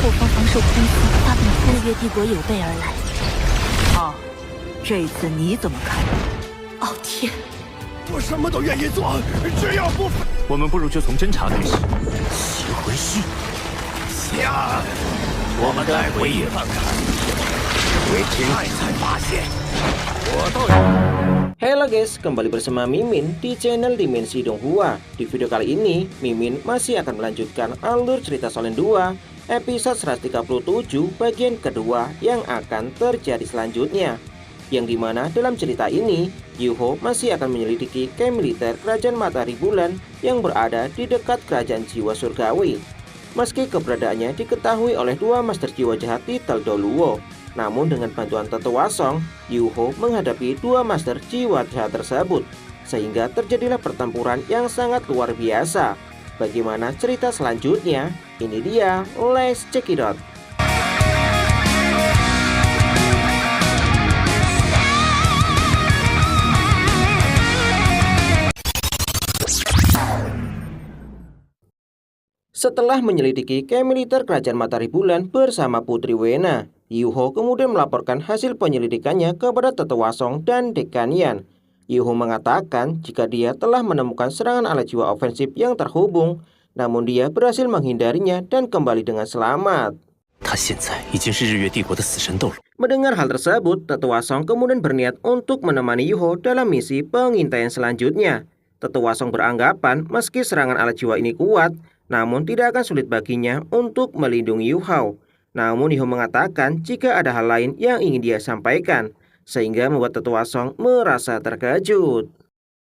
后方防守空司发动日月帝国有备而来。哦，这次你怎么看？傲天，我什么都愿意做，只要不……我们不如就从侦查开始。吸回去，下，我们再回去看看。会才发现，我到。Halo guys, kembali bersama Mimin di channel Dimensi Donghua. Di video kali ini, Mimin masih akan melanjutkan alur cerita Solen 2 episode 137 bagian kedua yang akan terjadi selanjutnya. Yang dimana dalam cerita ini, Yuho masih akan menyelidiki camp militer Kerajaan Matahari Bulan yang berada di dekat Kerajaan Jiwa Surgawi. Meski keberadaannya diketahui oleh dua master jiwa jahat di Teldoluo, namun dengan bantuan Tetua Song, Yuho menghadapi dua master jiwa jahat tersebut, sehingga terjadilah pertempuran yang sangat luar biasa. Bagaimana cerita selanjutnya? Ini dia, let's check it out. Setelah menyelidiki camp militer Kerajaan Matahari Bulan bersama Putri Wena, Yuho kemudian melaporkan hasil penyelidikannya kepada Tetua Song dan Dekan Yan. Yuho mengatakan jika dia telah menemukan serangan ala jiwa ofensif yang terhubung, namun dia berhasil menghindarinya dan kembali dengan selamat. Mendengar hal tersebut, Tetua Song kemudian berniat untuk menemani Yuho dalam misi pengintaian selanjutnya. Tetua Song beranggapan meski serangan ala jiwa ini kuat, namun tidak akan sulit baginya untuk melindungi Yuho. Namun Yuho mengatakan jika ada hal lain yang ingin dia sampaikan, sehingga membuat Tetua Song merasa terkejut.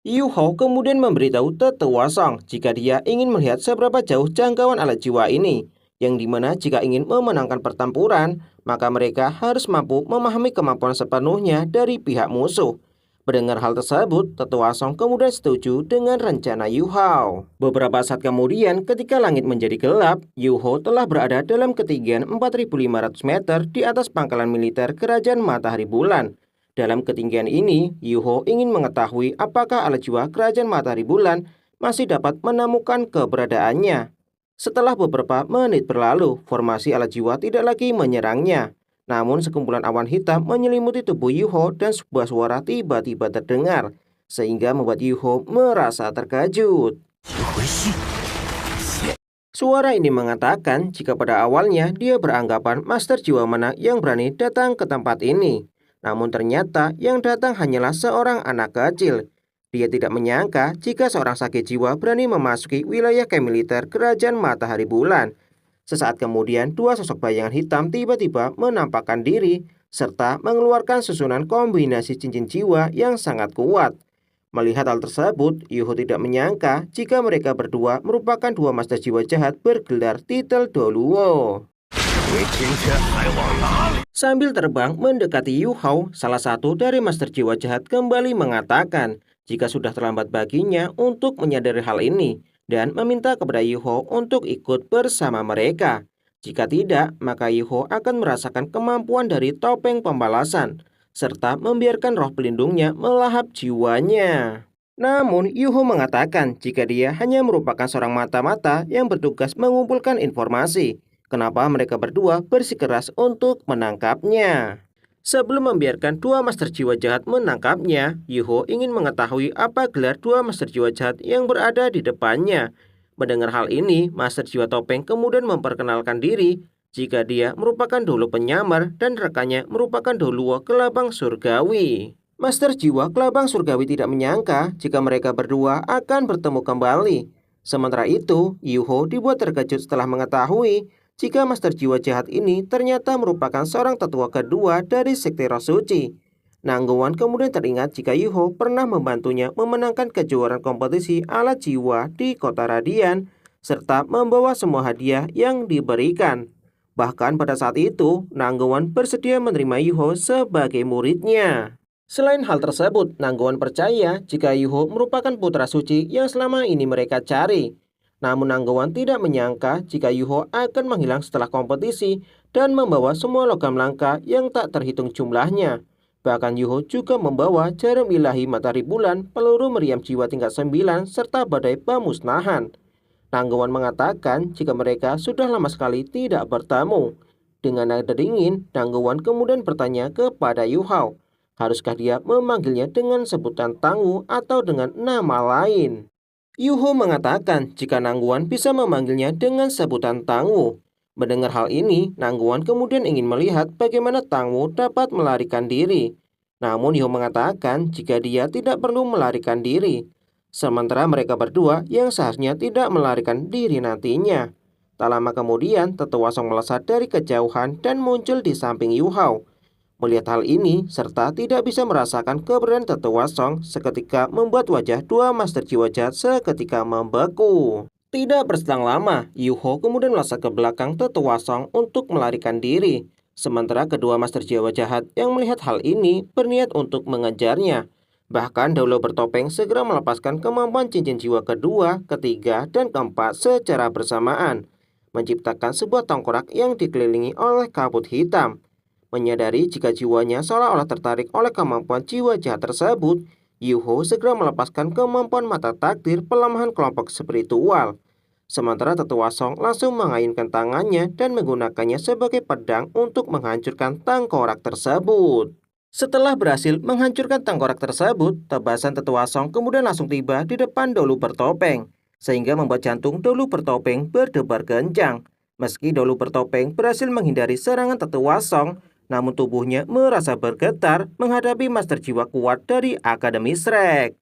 Yuho kemudian memberitahu Tetua Song jika dia ingin melihat seberapa jauh jangkauan alat jiwa ini, yang dimana jika ingin memenangkan pertempuran, maka mereka harus mampu memahami kemampuan sepenuhnya dari pihak musuh. Mendengar hal tersebut, Tetua Song kemudian setuju dengan rencana Yuho. Beberapa saat kemudian, ketika langit menjadi gelap, Yuho telah berada dalam ketinggian 4.500 meter di atas pangkalan militer Kerajaan Matahari Bulan. Dalam ketinggian ini, Yuho ingin mengetahui apakah alat jiwa Kerajaan Matahari Bulan masih dapat menemukan keberadaannya. Setelah beberapa menit berlalu, formasi alat jiwa tidak lagi menyerangnya. Namun sekumpulan awan hitam menyelimuti tubuh Yuho dan sebuah suara tiba-tiba terdengar, sehingga membuat Yuho merasa terkejut. Suara ini mengatakan jika pada awalnya dia beranggapan master jiwa mana yang berani datang ke tempat ini. Namun ternyata yang datang hanyalah seorang anak kecil. Dia tidak menyangka jika seorang sakit jiwa berani memasuki wilayah camp militer Kerajaan Matahari Bulan. Sesaat kemudian, dua sosok bayangan hitam tiba-tiba menampakkan diri serta mengeluarkan susunan kombinasi cincin jiwa yang sangat kuat. Melihat hal tersebut, Yuho tidak menyangka jika mereka berdua merupakan dua master jiwa jahat bergelar titel Doluo. Sambil terbang mendekati Yuho, salah satu dari master jiwa jahat kembali mengatakan jika sudah terlambat baginya untuk menyadari hal ini, dan meminta kepada Yuho untuk ikut bersama mereka. Jika tidak, maka Yuho akan merasakan kemampuan dari topeng pembalasan, serta membiarkan roh pelindungnya melahap jiwanya. Namun, Yuho mengatakan jika dia hanya merupakan seorang mata-mata yang bertugas mengumpulkan informasi. Kenapa mereka berdua bersikeras untuk menangkapnya? Sebelum membiarkan dua master jiwa jahat menangkapnya, Yuho ingin mengetahui apa gelar dua master jiwa jahat yang berada di depannya. Mendengar hal ini, master jiwa topeng kemudian memperkenalkan diri jika dia merupakan Doluo penyamar dan rekannya merupakan Doluo Kelabang Surgawi. Master jiwa Kelabang Surgawi tidak menyangka jika mereka berdua akan bertemu kembali. Sementara itu, Yuho dibuat terkejut setelah mengetahui jika master jiwa jahat ini ternyata merupakan seorang tetua kedua dari Sekte Roh Suci. Nangguan kemudian teringat jika Yuho pernah membantunya memenangkan kejuaraan kompetisi alat jiwa di Kota Radian, serta membawa semua hadiah yang diberikan. Bahkan pada saat itu, Nangguan bersedia menerima Yuho sebagai muridnya. Selain hal tersebut, Nangguan percaya jika Yuho merupakan putra suci yang selama ini mereka cari. Namun Nangguan tidak menyangka jika Yuho akan menghilang setelah kompetisi dan membawa semua logam langka yang tak terhitung jumlahnya. Bahkan Yuho juga membawa jarum ilahi matahari bulan, peluru meriam jiwa tingkat 9, serta badai pemusnahan. Nangguan mengatakan jika mereka sudah lama sekali tidak bertemu. Dengan nada dingin, Nangguan kemudian bertanya kepada Yu Hao, haruskah dia memanggilnya dengan sebutan Tangwu atau dengan nama lain? Yu Hao mengatakan jika Nangguan bisa memanggilnya dengan sebutan Tangwu. Mendengar hal ini, Nangguan kemudian ingin melihat bagaimana Tangwu dapat melarikan diri. Namun Yu Hao mengatakan jika dia tidak perlu melarikan diri. Sementara mereka berdua yang seharusnya tidak melarikan diri nantinya. Tak lama kemudian, Tetua Song melesat dari kejauhan dan muncul di samping Yu Hao. Melihat hal ini, serta tidak bisa merasakan keberadaan Tetua Song, seketika membuat wajah dua Master Jiwa Jahat seketika membeku. Tidak berselang lama, Yu Hao kemudian melesat ke belakang Tetua Song untuk melarikan diri. Sementara kedua Master Jiwa Jahat yang melihat hal ini berniat untuk mengejarnya. Bahkan Dahulu Bertopeng segera melepaskan kemampuan cincin jiwa kedua, ketiga, dan keempat secara bersamaan, menciptakan sebuah tengkorak yang dikelilingi oleh kabut hitam. Menyadari jika jiwanya seolah-olah tertarik oleh kemampuan jiwa jahat tersebut, Yu Hao segera melepaskan kemampuan mata takdir pelemahan kelompok spiritual. Sementara Tetua Song langsung mengayunkan tangannya dan menggunakannya sebagai pedang untuk menghancurkan tengkorak tersebut. Setelah berhasil menghancurkan tengkorak tersebut, tebasan Tetua Song kemudian langsung tiba di depan Dahulu Bertopeng, sehingga membuat jantung Dahulu Bertopeng berdebar kencang. Meski Dahulu Bertopeng berhasil menghindari serangan Tetua Song, namun tubuhnya merasa bergetar menghadapi Master Jiwa kuat dari Akademi Shrek.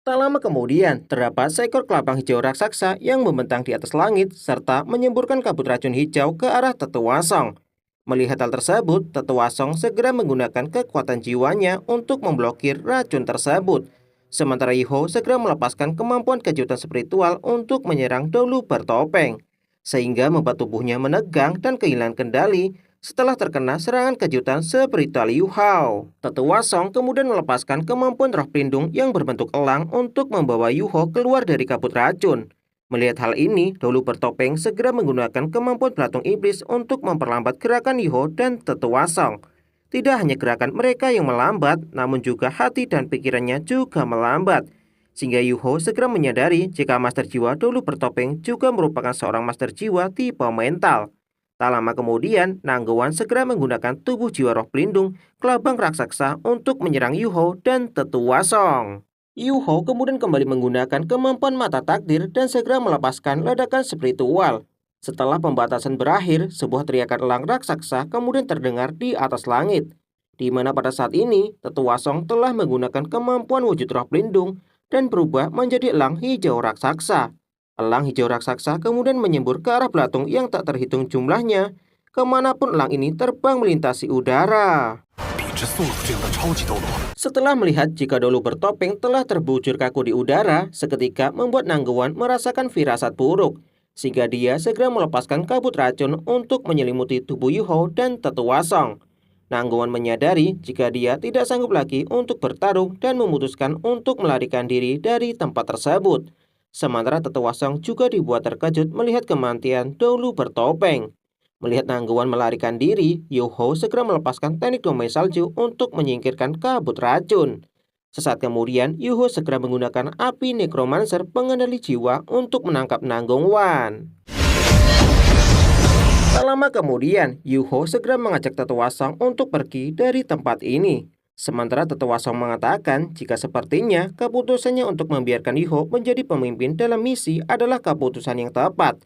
Tak lama kemudian, terdapat seekor kelabang hijau raksasa yang membentang di atas langit serta menyemburkan kabut racun hijau ke arah Tetua Song. Melihat hal tersebut, Tetua Song segera menggunakan kekuatan jiwanya untuk memblokir racun tersebut. Sementara Yu Hao segera melepaskan kemampuan kejutan spiritual untuk menyerang Dahulu Bertopeng, sehingga membuat tubuhnya menegang dan kehilangan kendali setelah terkena serangan kejutan spiritual Yu Hao. Tetua Song kemudian melepaskan kemampuan roh pelindung yang berbentuk elang untuk membawa Yu Hao keluar dari kabut racun. Melihat hal ini, Dahulu Bertopeng segera menggunakan kemampuan belatung iblis untuk memperlambat gerakan Yu Hao dan Tetua Song. Tidak hanya gerakan mereka yang melambat, namun juga hati dan pikirannya juga melambat. Sehingga Yu Hao segera menyadari jika Master Jiwa Dahulu Bertopeng juga merupakan seorang Master Jiwa tipe mental. Tak lama kemudian, Nangguan segera menggunakan tubuh jiwa roh pelindung kelabang raksasa untuk menyerang Yu Hao dan Tetua Song. Yu Hao kemudian kembali menggunakan kemampuan mata takdir dan segera melepaskan ledakan spiritual. Setelah pembatasan berakhir, sebuah teriakan elang raksasa kemudian terdengar di atas langit, di mana pada saat ini Tetua Song telah menggunakan kemampuan wujud roh pelindung dan berubah menjadi elang hijau raksasa. Elang hijau raksasa kemudian menyembur ke arah belatung yang tak terhitung jumlahnya. Kemanapun elang ini terbang melintasi udara. Setelah melihat jika Dahulu Bertopeng telah terbujur kaku di udara, seketika membuat Nangguan merasakan firasat buruk, sehingga dia segera melepaskan kabut racun untuk menyelimuti tubuh Yu Hao dan Tetua Song. Nangguan menyadari jika dia tidak sanggup lagi untuk bertarung dan memutuskan untuk melarikan diri dari tempat tersebut. Sementara Tetua Song juga dibuat terkejut melihat kematian Dahulu Bertopeng. Melihat Nangguan melarikan diri, Yu Hao segera melepaskan teknik domain salju untuk menyingkirkan kabut racun. Sesaat kemudian, Yu Hao segera menggunakan api Necromancer pengendali jiwa untuk menangkap Nangguan. Tak lama kemudian, Yu Hao segera mengajak Tetua Song untuk pergi dari tempat ini. Sementara Tetua Song mengatakan jika sepertinya keputusannya untuk membiarkan Yu Hao menjadi pemimpin dalam misi adalah keputusan yang tepat.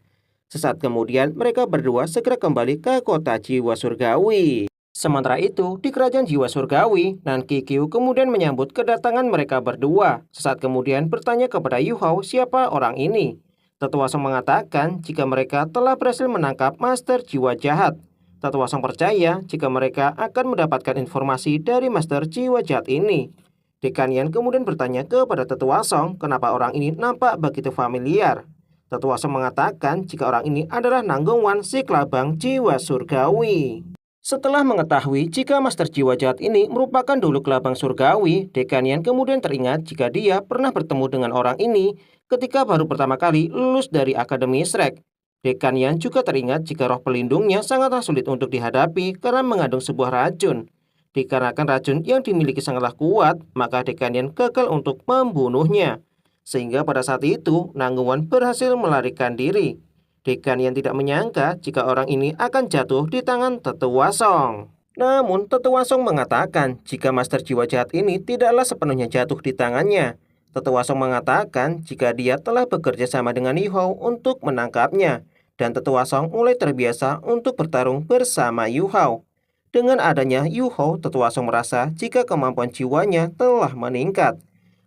Sesaat kemudian mereka berdua segera kembali ke kota jiwa surgawi. Sementara itu, di kerajaan jiwa surgawi, Nanki Qiu kemudian menyambut kedatangan mereka berdua. Sesaat kemudian bertanya kepada Yu Hao siapa orang ini. Tetua Song mengatakan jika mereka telah berhasil menangkap Master Jiwa Jahat. Tetua Song percaya jika mereka akan mendapatkan informasi dari Master Jiwa Jahat ini. Dekan Yan kemudian bertanya kepada Tetua Song kenapa orang ini nampak begitu familiar. Tetua Song mengatakan jika orang ini adalah Nangguan si kelabang jiwa surgawi. Setelah mengetahui jika Master Jiwa Jahat ini merupakan dulu kelabang surgawi, Dekan Yan kemudian teringat jika dia pernah bertemu dengan orang ini ketika baru pertama kali lulus dari Akademi Shrek. Dekan Yan juga teringat jika roh pelindungnya sangatlah sulit untuk dihadapi karena mengandung sebuah racun. Dikarenakan racun yang dimiliki sangatlah kuat, maka Dekan Yan gagal untuk membunuhnya. Sehingga pada saat itu, Nangguan berhasil melarikan diri. Dekan yang tidak menyangka jika orang ini akan jatuh di tangan Tetua Song. Namun, Tetua Song mengatakan jika Master Jiwa Jahat ini tidaklah sepenuhnya jatuh di tangannya. Tetua Song mengatakan jika dia telah bekerja sama dengan Yu Hao untuk menangkapnya. Dan Tetua Song mulai terbiasa untuk bertarung bersama Yu Hao. Dengan adanya Yu Hao, Tetua Song merasa jika kemampuan jiwanya telah meningkat.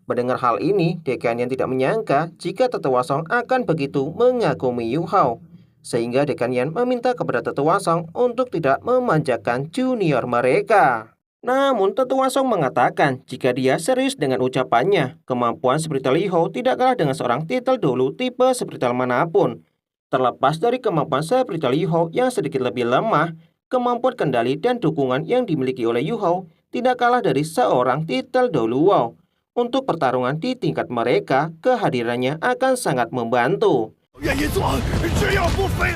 Mendengar hal ini, Dekan yang tidak menyangka jika Tetua Song akan begitu mengagumi Yu Hao. Sehingga Dekan Yan meminta kepada Tetua Song untuk tidak memanjakan junior mereka. Namun Tetua Song mengatakan jika dia serius dengan ucapannya, kemampuan spiritual Yu Hao tidak kalah dengan seorang titel dulu tipe spiritual manapun. Terlepas dari kemampuan spiritual Yu Hao yang sedikit lebih lemah, kemampuan kendali dan dukungan yang dimiliki oleh Yu Hao tidak kalah dari seorang titel dulu Wow. Untuk pertarungan di tingkat mereka, kehadirannya akan sangat membantu.